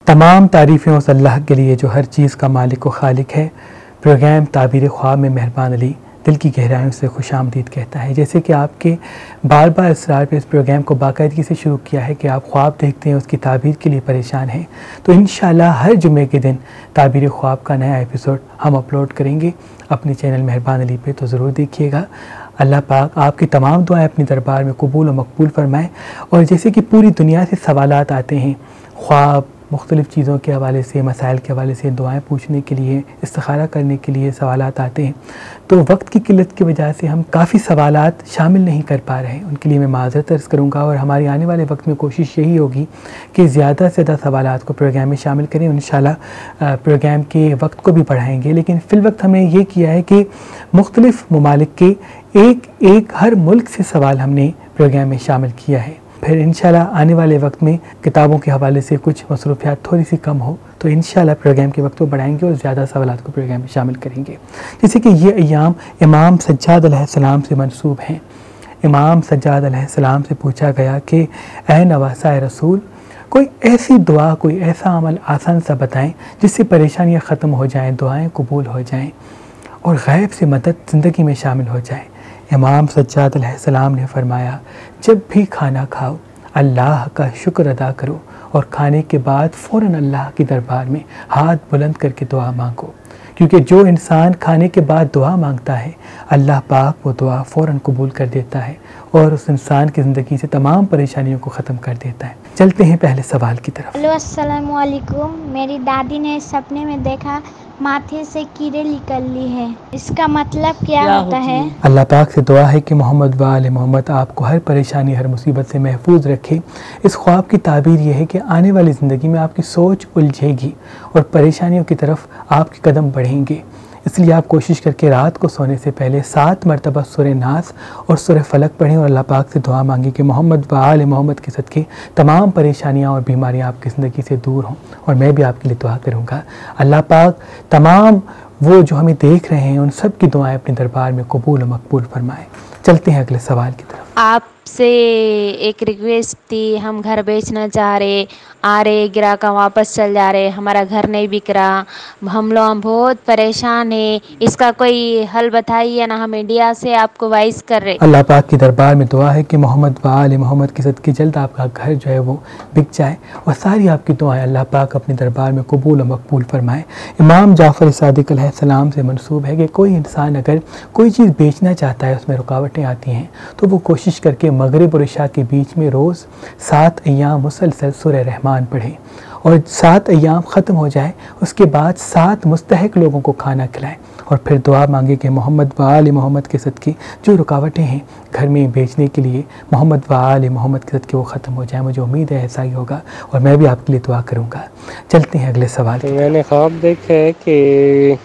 तमाम तारीफ़ें उस अल्लाह के लिए जो हर चीज़ का मालिक व खालिक है। प्रोग्राम ताबीर ख्वाब में मेहरबान अली दिल की गहराइयों से खुशामदीद कहता है। जैसे कि आपके बार बार इसरार पे इस प्रोग्राम को बाकायदगी से शुरू किया है कि आप ख्वाब देखते हैं, उसकी ताबीर के लिए परेशान हैं, तो इंशाअल्लाह हर जुमे के दिन ताबीर ख्वाब का नया एपिसोड हम अपलोड करेंगे अपने चैनल मेहरबान अली पे, तो ज़रूर देखिएगा। अल्लाह पाक आपकी तमाम दुआएं अपने दरबार में कबूल और मकबूल फरमाएँ। और जैसे कि पूरी दुनिया से सवालात आते हैं, ख्वाब, मुख्तलिफ़ चीज़ों के हवाले से, मसाइल के हवाले से दुआएं पूछने के लिए, इस्तिखारा करने के लिए सवालात आते हैं, तो वक्त की किल्लत की वजह से हम काफ़ी सवालात शामिल नहीं कर पा रहे हैं। उनके लिए मैं माज़रत अर्ज़ करूँगा और हमारी आने वाले वक्त में कोशिश यही होगी कि ज़्यादा से ज़्यादा सवालात को प्रोग्राम में शामिल करें। इंशाअल्लाह प्रोग्राम के वक्त को भी बढ़ाएँगे, लेकिन फ़िल वक्त हमने ये किया है कि मुख्तलिफ़ ममालिक के एक हर मुल्क से सवाल हमने प्रोग्राम में शामिल किया है। फिर इंशाल्लाह आने वाले वक्त में किताबों के हवाले से कुछ मसरूफियात थोड़ी सी कम हो तो इंशाल्लाह प्रोग्राम के वक्त को बढ़ाएंगे और ज़्यादा सवालात को प्रोग्राम में शामिल करेंगे। जैसे कि ये अय्याम इमाम सज्जाद अलैहिस्सलाम से मंसूब हैं। इमाम सज्जाद अलैहिस्सलाम से पूछा गया कि ए नवासा रसूल, कोई ऐसी दुआ, कोई ऐसा अमल आसान सा बताएं जिससे परेशानियाँ ख़त्म हो जाएँ, दुआएँ कबूल हो जाएँ और गैब से मदद ज़िंदगी में शामिल हो जाए। इमाम सज्जाद अलैहिस्सलाम ने फरमाया, जब भी खाना खाओ अल्लाह का शुक्र अदा करो और खाने के बाद फ़ौरन अल्लाह के दरबार में हाथ बुलंद करके दुआ मांगो, क्योंकि जो इंसान खाने के बाद दुआ मांगता है अल्लाह पाक वो दुआ फ़ौरन कबूल कर देता है और उस इंसान की ज़िंदगी से तमाम परेशानियों को ख़त्म कर देता है। चलते हैं पहले सवाल की तरफ। हेलो अस्सलामु अलैकुम। मेरी दादी ने सपने में देखा माथे से कीड़े निकल ली है, इसका मतलब क्या होता है? अल्लाह पाक से दुआ है कि मोहम्मद व आले मोहम्मद आपको हर परेशानी, हर मुसीबत से महफूज रखे। इस ख्वाब की ताबीर यह है कि आने वाली ज़िंदगी में आपकी सोच उलझेगी और परेशानियों की तरफ आपके कदम बढ़ेंगे। इसलिए आप कोशिश करके रात को सोने से पहले 7 मरतबा सूरह नास और सूरह फलक पढ़ें और अल्लाह पाक से दुआ मांगी कि मोहम्मद व आले मोहम्मद के सदके तमाम परेशानियां और बीमारियां आपकी ज़िंदगी से दूर हों। और मैं भी आपके लिए दुआ करूंगा। अल्लाह पाक तमाम वो जो हमें देख रहे हैं उन सब की दुआएं अपने दरबार में कबूल और मकबूल फरमाएँ। चलते हैं अगले सवाल की तरफ। आपसे एक रिक्वेस्ट थी, हम घर बेचना चाह रहे, आ रहे ग्राहक वापस चल जा रहे, हमारा घर नहीं बिक रहा, हम लोग बहुत परेशान हैं, इसका कोई हल बताइए ना, हम इंडिया से आपको वाइस कर रहे। अल्लाह पाक की दरबार में दुआ है कि मोहम्मद व आले मोहम्मद के सदके जल्द आपका घर जो है वो बिक जाए और सारी आपकी दुआएं अल्लाह पाक अपने दरबार में कबूल और मकबूल फरमाए। इमाम जाफ़र सादिक अलैहिस्सलाम से मंसूब है कि कोई इंसान अगर कोई चीज़ बेचना चाहता है, उसमें रुकावटें आती हैं, तो वो कोशिश करके मगरिब और इशा के बीच में रोज़ 7 अय्याम मुसलसल सूरह रहमान पढ़ें और 7 अय्याम ख़त्म हो जाए उसके बाद 7 मुस्तहिक लोगों को खाना खिलाएं और फिर दुआ मांगे कि मोहम्मद व आले मोहम्मद के सदके जो रुकावटें हैं घर में बेचने के लिए, मोहम्मद व आले मोहम्मद के सदके वो ख़त्म हो जाए। मुझे उम्मीद है ऐसा ही होगा और मैं भी आपके लिए दुआ करूँगा। चलते हैं अगले सवाल। तो मैंने ख्वाब देखा है कि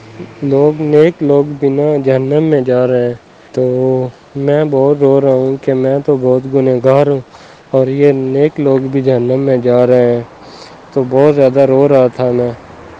नेक लोग बिना जहन्नम में जा रहे हैं, तो मैं बहुत रो रहा हूँ कि मैं तो बहुत गुनहगार हूँ और ये नेक लोग भी जहन्नम में जा रहे हैं, तो बहुत ज़्यादा रो रहा था मैं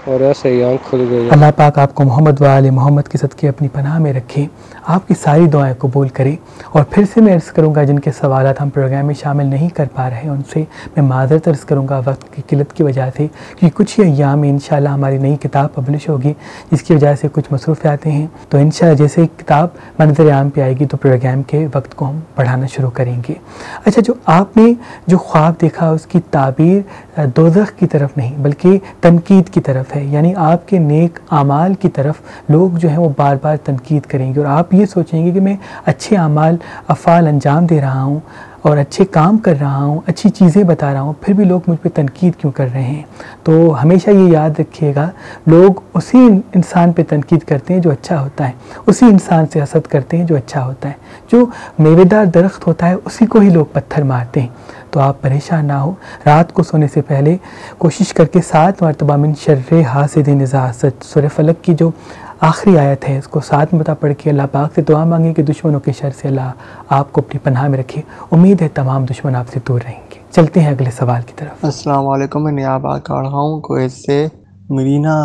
और ऐसे ही आँख खुल गई। अल्लाह पाक आपको मोहम्मद व आले मोहम्मद के सदके अपनी पनाह में रखे, आपकी सारी दुआएं कबूल करे। और फिर से मैं अर्ज़ करूँगा जिनके सवालात हम प्रोग्राम में शामिल नहीं कर पा रहे हैं उनसे मैं माज़रत अर्ज़ करूँगा वक्त की किल्लत की वजह से, कि कुछ ही अय्याम में इंशाअल्लाह हमारी नई किताब पब्लिश होगी जिसकी वजह से कुछ मसरूफ़ियातें हैं। तो इंशाअल्लाह जैसे किताब मंज़र आम पे आएगी तो प्रोग्राम के वक्त को हम बढ़ाना शुरू करेंगे। अच्छा, जो आपने जो ख्वाब देखा उसकी ताबीर दोज़ख की तरफ नहीं बल्कि तनकीद की तरफ है, यानी आपके नेक आमाल की तरफ लोग जो हैं वो बार बार तनकीद करेंगे और आप ये सोचेंगे कि मैं अच्छे आमाल अफ़ाल अंजाम दे रहा हूँ और अच्छे काम कर रहा हूँ, अच्छी चीज़ें बता रहा हूँ, फिर भी लोग मुझ पे तनकीद क्यों कर रहे हैं। तो हमेशा ये याद रखिएगा, लोग उसी इंसान पे तनकीद करते हैं जो अच्छा होता है, उसी इंसान से हसद करते हैं जो अच्छा होता है, जो मेवेदार दरख्त होता है उसी को ही लोग पत्थर मारते हैं। तो आप परेशान ना हो, रात को सोने से पहले कोशिश करके 7 मरतबा मिन शर्रे हासिदिन इज़ा हसद सूरह फलक की जो आखिरी आयत है इसको 7 मरतबा पढ़ के अल्लाह पाक से दुआ मांगे कि दुश्मनों के शर से अल्लाह आपको अपनी पनाह में रखे। उम्मीद है तमाम दुश्मन आपसे दूर रहेंगे। चलते हैं अगले सवाल की तरफ। अस्सलाम वालेकुम, मैं नियाब आ रहा हूँ कुवैत से। मेरी ना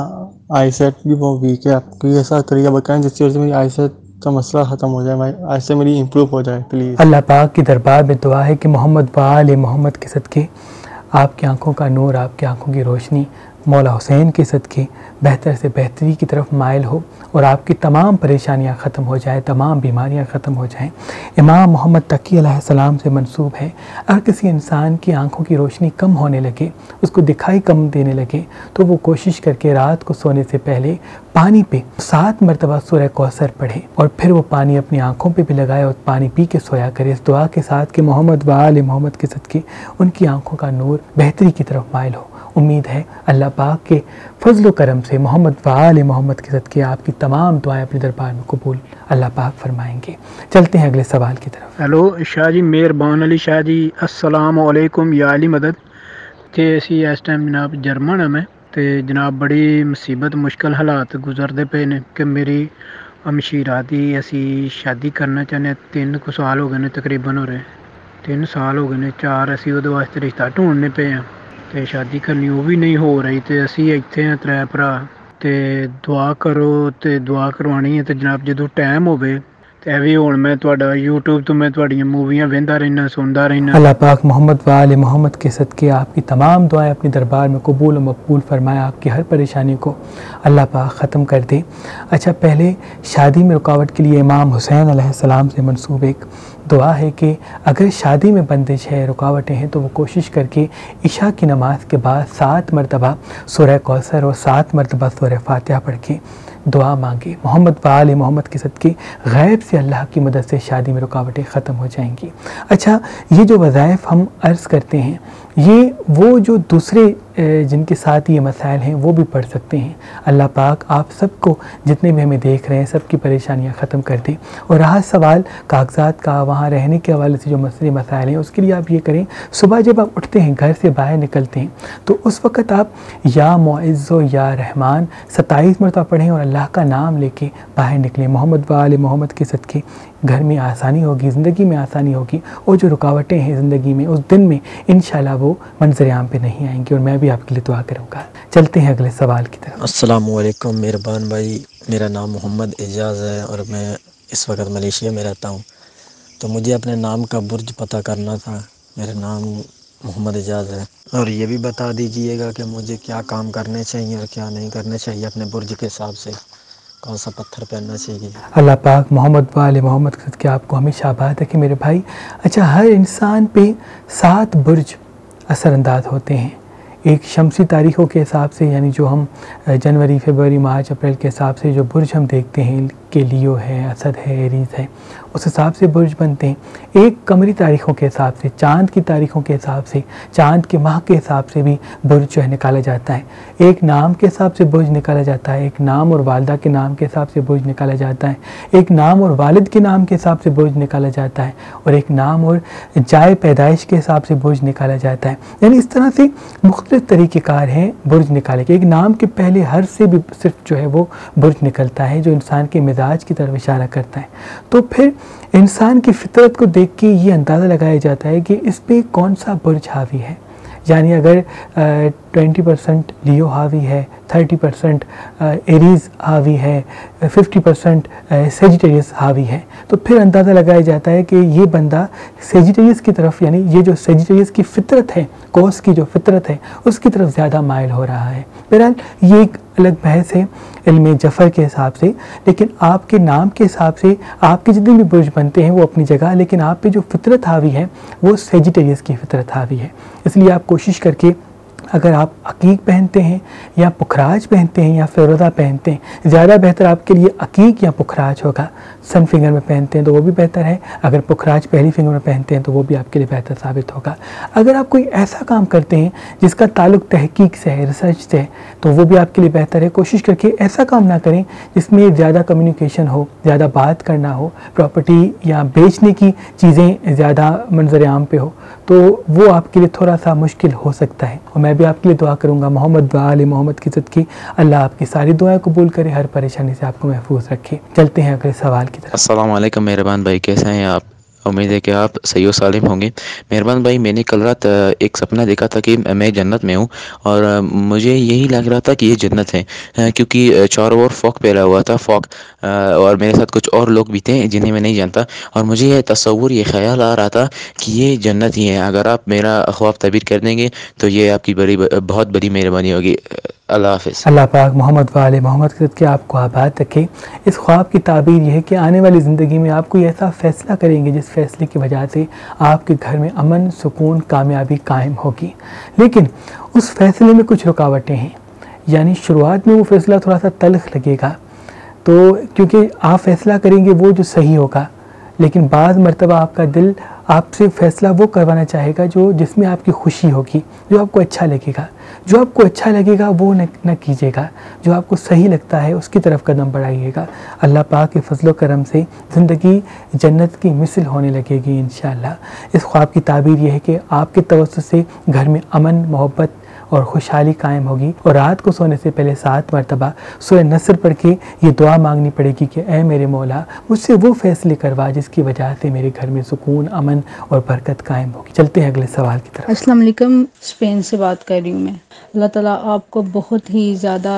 आईसेट भी बहुत वीक है, आप कोई ऐसा तरीका बताएं जिसकी वजह से मेरी आईसेट का मसला ख़त्म हो जाए, आईसेट मेरी इम्प्रूव हो जाए प्लीज़। अल्लाह पाक की दरबार में दुआ है कि मोहम्मद व आले मोहम्मद के सदके आपकी आंखों का नूर, आपकी आंखों की रोशनी मौला हुसैन के सदके बेहतर से बेहतरी की तरफ माइल हो और आपकी तमाम परेशानियां ख़त्म हो जाए, तमाम बीमारियां ख़त्म हो जाएं। इमाम मोहम्मद तकी अलैहिस्सलाम से मंसूब है, अगर किसी इंसान की आंखों की रोशनी कम होने लगे, उसको दिखाई कम देने लगे, तो वो कोशिश करके रात को सोने से पहले पानी पे 7 मरतबा सूरह कौसर पढ़े और फिर वो पानी अपनी आंखों पे भी लगाए और पानी पी के सोया करे, इस दुआ के साथ कि मोहम्मद व आले मोहम्मद के सदके उनकी आंखों का नूर बेहतरी की तरफ माइल हो। उम्मीद है अल्लाह पाक के फजल करम से मोहम्मद व आले मोहम्मद के सदके आपकी तमाम दुआएं अपने दरबार में कबूल अल्लाह पाक फरमाएंगे। चलते हैं अगले सवाल की तरफ। हेलो शाह जी, मेहरबान अली शाह जी, अस्सलाम वालेकुम या अली मदद। ते असी इस टाइम जनाब जर्मन है मैं ते जनाब बड़ी मुसीबत मुश्किल हालात गुजरते पे ने कि मेरी मशीरा दी असी शादी करना चाहते, 3 कुछ साल हो गए ने तकरीबन, हो रहे 3 साल हो गए ने, 4 असी वो वास्ते रिश्ता ढूंढने पे हैं ते शादी करनी वो भी नहीं हो रही ते असी इत्थे हैं 3 भरा ते दुआ करो ते दुआ करवानी है ते जनाब जो टाइम होवे ते भी हुण मैं तुहाडा यूट्यूब तो मैं तुहाडियां मूवियां वेंदा रहना, सुनदा रहना। अल्लाह पाक मोहम्मद व आले मोहम्मद के सदके आपकी तमाम दुआएं अपने दरबार में कबूल और मकबूल फरमाए, आपकी हर परेशानी को अल्लाह पाक ख़त्म कर दे। अच्छा, पहले शादी में रुकावट के लिए इमाम हुसैन अलैहिस्सलाम से मंसूब एक दुआ है कि अगर शादी में बंदिश है, रुकावटें हैं, तो वो कोशिश करके इशा की नमाज के बाद 7 मरतबा सूरह कौसर और 7 मरतबा सूरह फातिहा पढ़ के दुआ मांगे। मोहम्मद व आले मोहम्मद के सदके गैब से अल्लाह की मदद से शादी में रुकावटें ख़त्म हो जाएंगी। अच्छा, ये जो वज़ाइफ हम अर्ज़ करते हैं, ये वो जो दूसरे जिनके साथ ये मसाइल हैं वो भी पढ़ सकते हैं। अल्लाह पाक आप सबको, जितने भी हमें देख रहे हैं, सबकी परेशानियां ख़त्म कर दे। और रहा सवाल कागज़ात का, वहाँ रहने के हवाले से जो मसले मसाइल हैं, उसके लिए आप ये करें, सुबह जब आप उठते हैं, घर से बाहर निकलते हैं, तो उस वक़्त आप या मुइज़्ज़ो या रहमान 27 मरतबा पढ़ें और अल्लाह का नाम लेके बाहर निकलें। मोहम्मद व आले मोहम्मद के सदके घर में आसानी होगी, ज़िंदगी में आसानी होगी, और जो रुकावटें हैं ज़िंदगी में उस दिन में इंशाल्लाह वो मंज़र आम पे नहीं आएंगी। और मैं भी आपके लिए दुआ करूँगा। चलते हैं अगले सवाल की तरफ। अस्सलाम वालेकुम मेहरबान भाई, मेरा नाम मोहम्मद एजाज़ है और मैं इस वक्त मलेशिया में रहता हूँ। तो मुझे अपने नाम का बुर्ज पता करना था। मेरा नाम मोहम्मद एजाज़ है, और ये भी बता दीजिएगा कि मुझे क्या काम करने चाहिए और क्या नहीं करने चाहिए, अपने बुर्ज के हिसाब से कौन सा पत्थर पहनना चाहिए। अल्लाह पाक मोहम्मद व आले मोहम्मद के सदके आपको हमेशा आबाद रखे मेरे भाई। अच्छा, हर इंसान पे 7 बुर्ज असरअंदाज होते हैं। एक शमसी तारीख़ों के हिसाब से, यानी जो हम जनवरी, फरवरी, मार्च, अप्रैल के हिसाब से जो बुर्ज हम देखते हैं कि लियो है, असद है, एरीज़ है, उस हिसाब से बुर्ज बनते हैं। एक कमरी तारीख़ों के हिसाब से, चाँद की तारीख़ों के हिसाब से, चाँद के माह के हिसाब से भी बुर्ज जो है निकाला जाता है। एक नाम के हिसाब से बुर्ज निकाला जाता है, एक नाम और वालदा के नाम के हिसाब से बुर्ज निकाला जाता है, एक नाम और वालिद के नाम के हिसाब से बुर्ज निकाला जाता है, और एक नाम और जाए पैदाइश के हिसाब से बुर्ज निकाला जाता है। यानी इस तरह से मुख्तलिफ तरीक़ेकार हैं बुर्ज निकाले के। एक नाम के पहले हर से भी सिर्फ जो है वो बुर्ज निकलता है, जो इंसान के मिजाज की तरफ इशारा करता है। तो फिर इंसान की फितरत को देख के ये अंदाज़ा लगाया जाता है कि इस पे कौन सा बुर्ज हावी है। यानी अगर 20% लियो हावी है, 30% एरीज़ हावी है, 50% सेजिटेरियस हावी है, तो फिर अंदाज़ा लगाया जाता है कि ये बंदा सेजिटेरियस की तरफ, यानी ये जो सेजिटेरियस की फितरत है, कौस की जो फितरत है, उसकी तरफ ज़्यादा माइल हो रहा है। बहरहाल ये एक अलग बहस है इल्म जफ़र के हिसाब से, लेकिन आपके नाम के हिसाब से आपके जितने भी बुर्ज बनते हैं वो अपनी जगह, लेकिन आप पे जो फितरत हावी है वो सेजिटेरियस की फितरत हावी है। इसलिए आप कोशिश करके, अगर आप अकीक पहनते हैं या पुखराज पहनते हैं या फिरोज़ा पहनते हैं, ज़्यादा बेहतर आपके लिए अकीक या पुखराज होगा। सन फिंगर में पहनते हैं तो वो भी बेहतर है, अगर पुखराज पहली फिंगर में पहनते हैं तो वो भी आपके लिए बेहतर साबित होगा। अगर आप कोई ऐसा काम करते हैं जिसका ताल्लुक तहकीक से है, रिसर्च से है, तो वो भी आपके लिए बेहतर है। कोशिश करके ऐसा काम ना करें जिसमें ज़्यादा कम्युनिकेशन हो, ज़्यादा बात करना हो, प्रॉपर्टी या बेचने की चीज़ें ज़्यादा मंजर आम पे हो, तो वो आपके लिए थोड़ा सा मुश्किल हो सकता है। और मैं भी आपके लिए दुआ करूँगा मोहम्मद व आले मोहम्मद की सदके अल्लाह आपकी सारी दुआएं कबूल करे, हर परेशानी से आपको महफूज रखे। चलते हैं अगले सवाल की तरफ। अस्सलाम वालेकुम मेहरबान भाई, कैसे हैं आप? उम्मीद है कि आप सही और सालिम होंगे। मेहरबान भाई, मैंने कल रात एक सपना देखा था कि मैं जन्नत में हूँ और मुझे यही लग रहा था कि ये जन्नत है, क्योंकि चारों ओर फॉग फैला हुआ था, फॉग, और मेरे साथ कुछ और लोग भी थे जिन्हें मैं नहीं जानता, और मुझे ये तस्वुर, ये ख्याल आ रहा था कि ये जन्नत ही है। अगर आप मेरा ख्वाब ताबीर कर देंगे तो ये आपकी बहुत बड़ी मेहरबानी होगी। अल्लाह हाफ़िज़। अल्लाह पाक मोहम्मद वाले मोहम्मद के सदक़े आपको आबाद रखे। इस ख्वाब की ताबीर यह है कि आने वाली ज़िंदगी में आप कोई ऐसा फ़ैसला करेंगे जिस फ़ैसले की वजह से आपके घर में अमन, सुकून, कामयाबी कायम होगी। लेकिन उस फ़ैसले में कुछ रुकावटें हैं, यानी शुरुआत में वो फ़ैसला थोड़ा सा तल्ख़ लगेगा, तो क्योंकि आप फ़ैसला करेंगे वो जो सही होगा, लेकिन बाज़ मरतबा आपका दिल आपसे फ़ैसला वो करवाना चाहेगा जो जिसमें आपकी खुशी होगी, जो आपको अच्छा लगेगा। जो आपको अच्छा लगेगा वो न कीजिएगा, जो आपको सही लगता है उसकी तरफ कदम बढ़ाइएगा। अल्लाह पाक के फजल करम से ज़िंदगी जन्नत की मिसल होने लगेगी इंशाअल्लाह। इस ख्वाब की ताबीर यह है कि आपके तवज्जुह से घर में अमन, मोहब्बत और खुशहाली कायम होगी, और रात को सोने से पहले 7 मरतबा सूरह नस्र पढ़ के ये दुआ मांगनी पड़ेगी कि ऐ मेरे मौला, मुझसे वो फ़ैसले करवा जिसकी वजह से मेरे घर में सुकून, अमन और बरकत कायम होगी। चलते हैं अगले सवाल की तरफ। अस्सलाम वालेकुम, स्पेन से बात कर रही हूँ मैं। अल्लाह ताला आपको बहुत ही ज़्यादा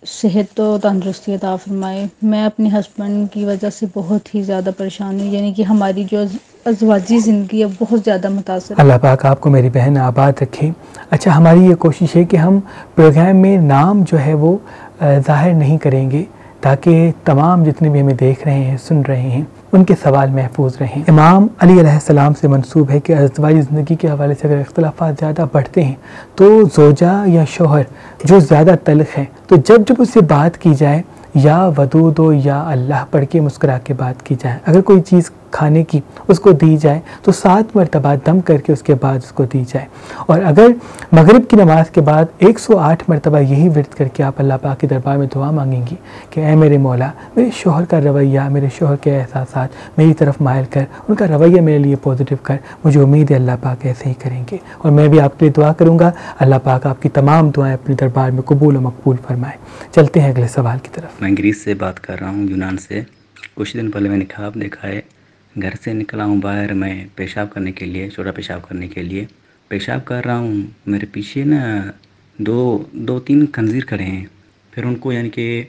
सेहत और तंदुरुस्ती अता फरमाए। मैं अपने हस्बैंड की वजह से बहुत ही ज़्यादा परेशान हूँ, यानी कि हमारी जो अज़वाजी ज़िंदगी है बहुत ज़्यादा मुतासर। अल्लाह पाक आपको मेरी बहन आबाद रखे। अच्छा, हमारी ये कोशिश है कि हम प्रोग्राम में नाम जो है वो ज़ाहिर नहीं करेंगे, ताकि तमाम जितने भी हमें देख रहे हैं, सुन रहे हैं, उनके सवाल महफूज रहें। इमाम अली अलैहिस्सलाम से मंसूब है कि अज़वाजी ज़िंदगी के हवाले से अगर इख्तिलाफ़ात ज़्यादा बढ़ते हैं तो ज़ौजा या शौहर जो ज़्यादा तल्ख़ है, तो जब उससे बात की जाए या वदूदो या अल्लाह पढ़ के मुस्कुरा के बात की जाए। अगर कोई चीज़ खाने की उसको दी जाए तो 7 मरतबा दम करके उसके बाद उसको दी जाए। और अगर मगरिब की नमाज के बाद 108 मरतबा यही विर्द करके आप अल्लाह पाक के दरबार में दुआ मांगेंगी कि ऐ मेरे मौला, मेरे शोहर का रवैया, मेरे शोहर के एहसासात मेरी तरफ मायल कर, उनका रवैया मेरे लिए पॉजिटिव कर। मुझे उम्मीद है अल्लाह पाक ऐसे ही करेंगे, और मैं भी आपके लिए दुआ करूँगा। अल्लाह पाक आपकी तमाम दुआएँ अपने दरबार में कबूल और मकबूल फरमाए। चलते हैं अगले सवाल की तरफ। मैं ग्रीस से बात कर रहा हूँ, यूनान से। कुछ दिन पहले मैंने ख्वाब देखा है, घर से निकला हूँ बाहर मैं पेशाब करने के लिए, छोटा पेशाब करने के लिए। पेशाब कर रहा हूँ, मेरे पीछे ना दो तीन खंजीर खड़े हैं, फिर उनको यानी कि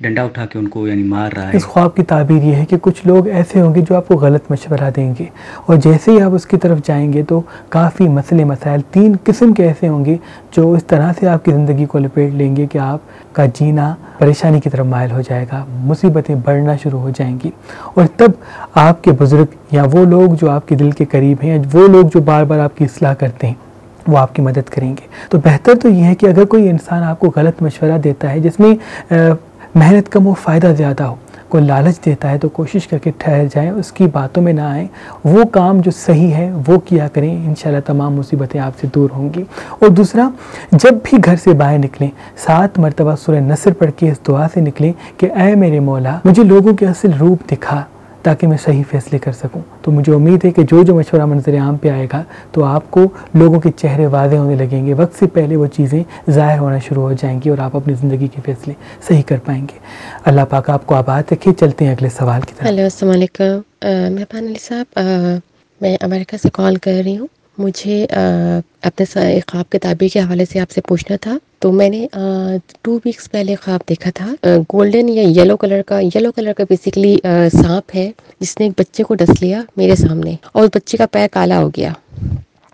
डंडा उठा के उनको यानी मार रहा है। इस ख्वाब की ताबीर ये है कि कुछ लोग ऐसे होंगे जो आपको गलत मशवरा देंगे, और जैसे ही आप उसकी तरफ जाएंगे तो काफ़ी मसले मसाइल 3 किस्म के ऐसे होंगे जो इस तरह से आपकी ज़िंदगी को लपेट लेंगे कि आपका जीना परेशानी की तरफ मायल हो जाएगा, मुसीबतें बढ़ना शुरू हो जाएंगी। और तब आपके बुज़ुर्ग या वो लोग जो आपके दिल के करीब हैं, वो लोग जो बार बार आपकी इस्लाह करते हैं, वो आपकी मदद करेंगे। तो बेहतर तो ये है कि अगर कोई इंसान आपको गलत मशवरा देता है जिसमें मेहनत कम हो, फ़ायदा ज़्यादा हो, कोई लालच देता है, तो कोशिश करके ठहर जाएं, उसकी बातों में ना आएँ। वो काम जो सही है वो किया करें, इंशाल्लाह तमाम मुसीबतें आपसे दूर होंगी। और दूसरा, जब भी घर से बाहर निकलें 7 मरतबा सूरह नस्र पढ़ के इस दुआ से निकलें कि ऐ मेरे मौला, मुझे लोगों के असल रूप दिखा ताकि मैं सही फ़ैसले कर सकूं। तो मुझे उम्मीद है कि जो मशवरा मंजर आम पे आएगा तो आपको लोगों के चेहरे वाज़ेह होने लगेंगे, वक्त से पहले वो चीज़ें ज़ाहिर होना शुरू हो जाएंगी और आप अपनी ज़िंदगी के फ़ैसले सही कर पाएंगे। अल्लाह पाक आपको आबाद रखे। चलते हैं अगले सवाल की तरफ। हेलो, अस्सलाम वालेकुम। मेहरबान अली साहब, मैं अमेरिका से कॉल कर रही हूँ। मुझे अपने ख्वाब के ताबीर के हवाले से आपसे पूछना था। तो मैंने 2 वीक्स पहले ख्वाब देखा था, गोल्डन या येलो कलर का बेसिकली सांप है जिसने एक बच्चे को डस लिया मेरे सामने, और उस बच्चे का पैर काला हो गया,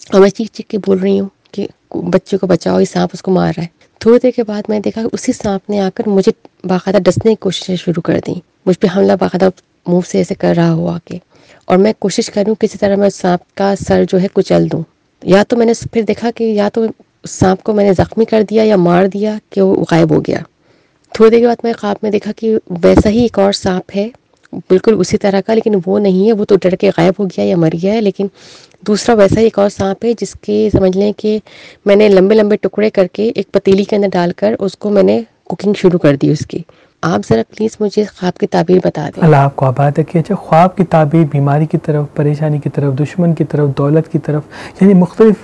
और मैं चीख के बोल रही हूँ कि बच्चे को बचाओ, ये सांप उसको मार रहा है। थोड़ी देर के बाद मैं देखा उसी सांप ने आकर मुझे बाकायदा डसने की कोशिश शुरू कर दी, मुझ पर हमला बाकायदा मुँह से ऐसे कर रहा हुआ के, और मैं कोशिश कर रही हूँ किसी तरह मैं सांप का सर जो है कुचल दूँ। या तो मैंने फिर देखा कि या तो सांप को मैंने ज़ख्मी कर दिया या मार दिया कि वो गायब हो गया। थोड़ी देर के बाद मैं ख्वाब में देखा कि वैसा ही एक और सांप है बिल्कुल उसी तरह का, लेकिन वो नहीं है, वो तो डर के गायब हो गया या मर गया है, लेकिन दूसरा वैसा ही एक और सांप है जिसके समझ लें कि मैंने लंबे लंबे टुकड़े करके एक पतीली के अंदर डालकर उसको मैंने कुकिंग शुरू कर दी उसकी। आप ज़रा प्लीज़ मुझे ख्वाब की ताबीर बता दें। अल्लाह आपको आबाद रखे। अच्छा, ख्वाब की ताबीर बीमारी की तरफ, परेशानी की तरफ, दुश्मन की तरफ, दौलत की तरफ, यानी मुख्तलिफ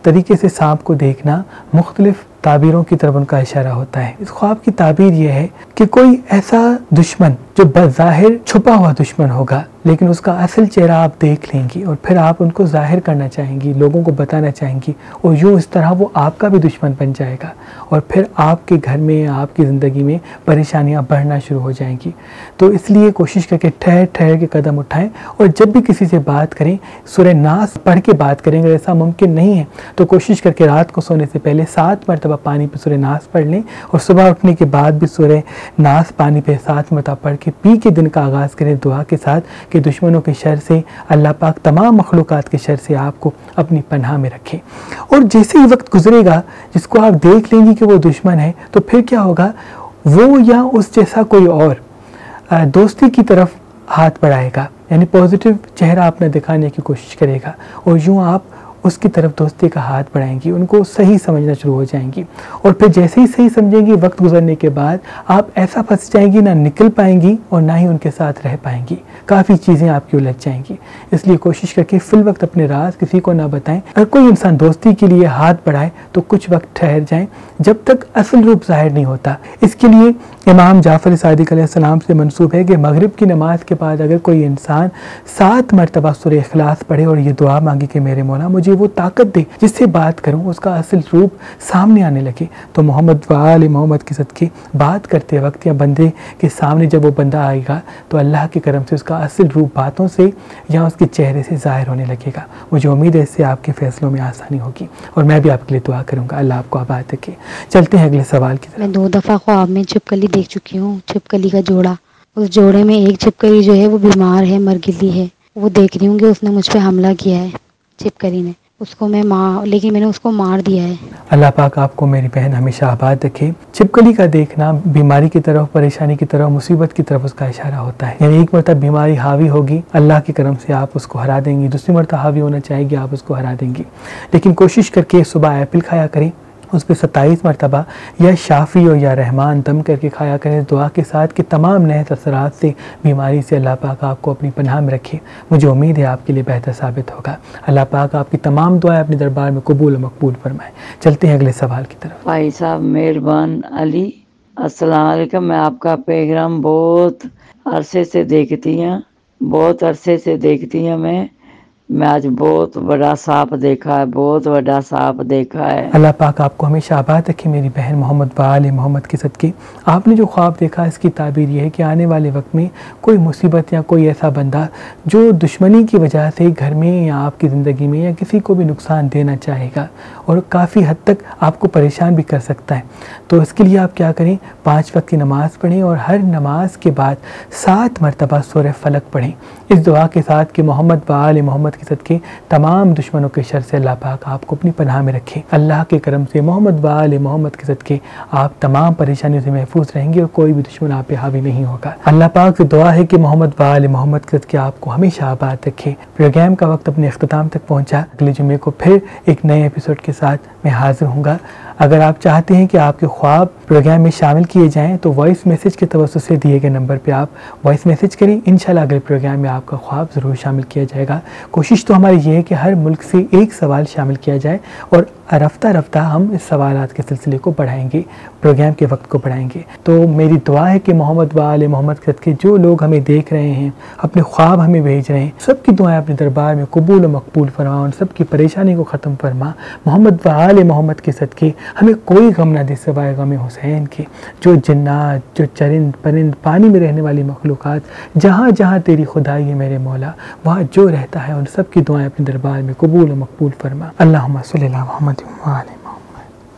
तरीके से सांप को देखना मुख्तलिफ ताबीरों की तरफ उनका इशारा होता है। इस ख्वाब की ताबीर यह है कि कोई ऐसा दुश्मन जो बज़ाहिर छुपा हुआ दुश्मन होगा, लेकिन उसका असल चेहरा आप देख लेंगी और फिर आप उनको ज़ाहिर करना चाहेंगी, लोगों को बताना चाहेंगी, और यूँ इस तरह वो आपका भी दुश्मन बन जाएगा और फिर आपके घर में, आपकी ज़िंदगी में परेशानियाँ बढ़ना शुरू हो जाएंगी। तो इसलिए कोशिश करके ठहर ठहर के कदम उठाएं और जब भी किसी से बात करें सूरह नास पढ़ के बात करें। अगर ऐसा मुमकिन नहीं है तो कोशिश करके रात को सोने से पहले 7 मरतबा पानी पे सूरह नास पढ़ लें और सुबह उठने के बाद भी सूरह नास पानी पे 7 मरतबा पढ़ के पी के दिन का आगाज़ करें दुआ के साथ कि दुश्मनों के शर से अल्लाह पाक तमाम मखलूक़ात के शर से आपको अपनी पनाह में रखे। और जैसे ही वक्त गुजरेगा जिसको आप देख लेंगी कि वो दुश्मन है, तो फिर क्या होगा, वो या उस जैसा कोई और दोस्ती की तरफ हाथ बढ़ाएगा, यानी पॉजिटिव चेहरा अपना दिखाने की कोशिश करेगा और यूँ आप उसकी तरफ दोस्ती का हाथ बढ़ाएंगी, उनको सही समझना शुरू हो जाएंगी। और फिर जैसे ही सही समझेंगी, वक्त गुजरने के बाद आप ऐसा फंस जाएंगी, ना निकल पाएंगी और ना ही उनके साथ रह पाएंगी, काफ़ी चीज़ें आपकी उलझ जाएंगी। इसलिए कोशिश करके फिल वक्त अपने राज किसी को ना बताएं। अगर कोई इंसान दोस्ती के लिए हाथ बढ़ाए तो कुछ वक्त ठहर जाएं जब तक असल रूप ज़ाहिर नहीं होता। इसके लिए इमाम जाफ़र सादिक अलैहिस्सलाम से मंसूब है कि मगरिब की नमाज के बाद अगर कोई इंसान 7 मरतबा सूरह इखलास पढ़े और ये दुआ मांगे कि मेरे मौला मुझे वो ताकत दे जिससे बात करूं, उसका असल रूप सामने आने लगे, तो मोहम्मद व आले मोहम्मद के सदके बात करते वक्त या बंदे के सामने जब वो बंदा आएगा तो अल्लाह के करम से उसका असल रूप बातों से या उसके चेहरे से ज़ाहिर होने लगेगा। मुझे उम्मीद है इससे आपके फैसलों में आसानी होगी और मैं भी आपके लिए दुआ करूँगा। अल्लाह आपको आबाद रखे। चलते हैं अगले सवाल की तरफ। मैं 2 दफ़ा ख्वाब में छिपकली देख चुकी हूँ, छिपकली का जोड़ा। उस जोड़े में एक छिपकली जो है वो बीमार है, मरगिली है। वो देख रही हूँ कि उसने मुझ पर हमला किया है, छिपकली ने उसको, लेकिन मैंने उसको मार दिया है। अल्लाह पाक आपको मेरी बहन हमेशा आबाद रखे। छिपकली का देखना बीमारी की तरफ, परेशानी की तरफ, मुसीबत की तरफ उसका इशारा होता है। यानी एक मरतबा बीमारी हावी होगी, अल्लाह के करम से आप उसको हरा देंगी, दूसरी मरतबा हावी होना चाहेगी, आप उसको हरा देंगी। लेकिन कोशिश करके सुबह एप्पल खाया करें, उस पर 27 मरतबा या शाफ़ी और या रहमान दम करके खाया करें दुआ के साथ कि तमाम नहत असरात से, बीमारी से अल्लाह पाक आपको अपनी पनाह में रखे। मुझे उम्मीद है आपके लिए बेहतर साबित होगा। अल्लाह पाक आपकी तमाम दुआएं अपने दरबार में कबूल और मकबूल फरमाए। चलते हैं अगले सवाल की तरफ। भाई साहब मेहरबान अली, अस्सलाम वालेकुम। मैं आपका प्रोग्राम बहुत अरसे से देखती हूँ, बहुत अरसे से देखती हूँ। मैं आज बहुत बड़ा सांप देखा है, बहुत बड़ा सांप देखा है। अल्लाह पाक आपको हमेशा आबाद रखे मेरी बहन मोहम्मद वाले मोहम्मद के सदके। आपने जो ख्वाब देखा इसकी ताबीर ये है कि आने वाले वक्त में कोई मुसीबत या कोई ऐसा बंदा जो दुश्मनी की वजह से घर में या आपकी ज़िंदगी में या किसी को भी नुकसान देना चाहेगा और काफ़ी हद तक आपको परेशान भी कर सकता है। तो इसके लिए आप क्या करें, 5 वक्त की नमाज़ पढ़ें और हर नमाज के बाद 7 मरतबा सूरह फलक पढ़ें इस दुआ के साथ कि मोहम्मद वाले मोहम्मद के सदके तमाम दुश्मनों के शर से अल्लाह पाक आपको अपनी पनाह में रखे। अल्लाह के करम से मोहम्मद वाले मोहम्मद के सदके आप तमाम परेशानियों से महफूज रहेंगे और कोई भी दुश्मन आप पे हावी नहीं होगा। अल्लाह पाक से दुआ है कि मोहम्मद वाले मोहम्मद के सदके आपको हमेशा आबाद रखे। प्रोग्राम का वक्त अपने अख्ताम तक पहुँचा। अगले जुमे को फिर एक नए एपिसोड के साथ मैं हाजिर हूँगा। अगर आप चाहते हैं कि आपके ख्वाब प्रोग्राम में शामिल किए जाएं तो वॉइस मैसेज के तवज्जुह से दिए गए नंबर पे आप वॉइस मैसेज करें। इंशाल्लाह अगले प्रोग्राम में आपका ख्वाब ज़रूर शामिल किया जाएगा। कोशिश तो हमारी ये है कि हर मुल्क से एक सवाल शामिल किया जाए और रफ्ता रफ्ता हम इस सवालात के सिलसिले को बढ़ाएंगे, प्रोग्राम के वक्त को बढ़ाएंगे। तो मेरी दुआ है कि मोहम्मद वाले मोहम्मद के सदके जो लोग हमें देख रहे हैं, अपने ख्वाब हमें भेज रहे हैं, सबकी दुआएं अपने दरबार में कबूल और मकबूल फरमा, उन सबकी परेशानी को ख़त्म फरमा। मोहम्मद वाले मोहम्मद के सदके हमें कोई गम ना दे सिवाय गम हुसैन के। जो जिन्नात, जो चरिंद परिंद, पानी में रहने वाली मखलूक़ात, जहाँ जहाँ तेरी खुदाई है मेरे मौला, वहाँ जो रहता है उन सब की दुआएं अपने दरबार में कबूल और मकबूल फरमा। अल्लाहुम्मा सल्ली अला मुहम्मद व आले